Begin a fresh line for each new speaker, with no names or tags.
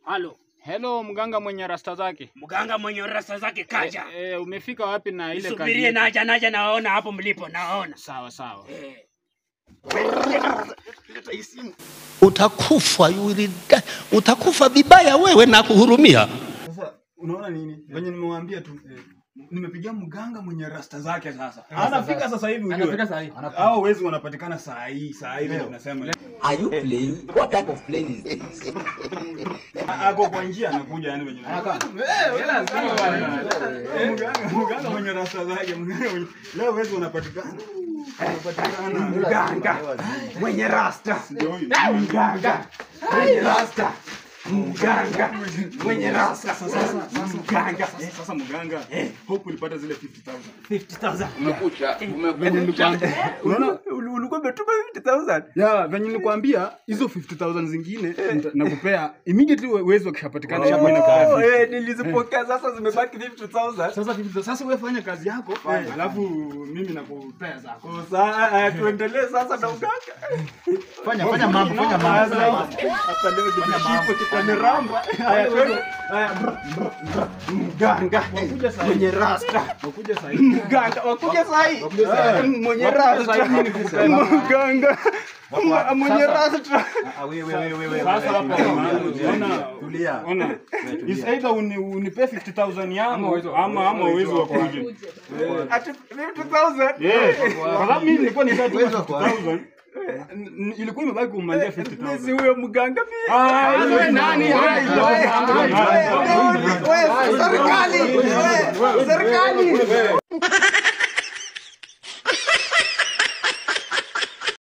Halo.
Hello mganga mwenye rasta zake.
Mganga mwenye rasta zake kaja.
Umefika wapi na ile kazi?
Subirie naja naona hapo mlipo naona.
Sawa sawa.
Utakufa, utakufa vibaya wewe na kuhurumia.
Sasa unaona nini? Wenye nimemwambia tu nimepigia mganga mwenye rasta zake sasa. Anafika sasa hivi ujue.
Anafika saa hii.
Hao wezi wanapatikana saa hii tunasema.
Are you playing? What type of playing is this?
Ako kwa njia anakuja yani wenye. Mganga mwenye rasta zake, leo wezi wanapatikana.
Mganga mwenye rasta. Mganga mwenye rasta. Mganga mwenye rasta.
Sasa mganga, hope ulipata zile 50,000.
50,000.
Unaona ulikuwa umetuma 50,000. Ya, venye nilikwambia hizo 50,000 zingine nakupea immediately wewe ukishapatikana hapo ina kazi.
Nilizipokea sasa zimebaki 50,000.
Sasa wewe fanya kazi yako, alafu mimi nakupea zako.
Sasa tuendelee sasa na mganga.
Fanya mambo.
Hapa leo nimeshipo kitani ramba. Mganga mwenye rasta.
Wakuja sasa.
Mganga wakuja sasa. Mwenye rasta. Mganga mwenye rasta.
Wewe. Sasa hapa tulia. Ona. Is either unipe 50,000 yangu ama uwezo wa kuja.
Ati 50,000.
Kwa sababu mimi nilikuwa nishatuma 50,000. Ilikuwa imebaki kumalizia 50,000.
Mimi huyo mganga mimi.
Wewe nani?
Serikali.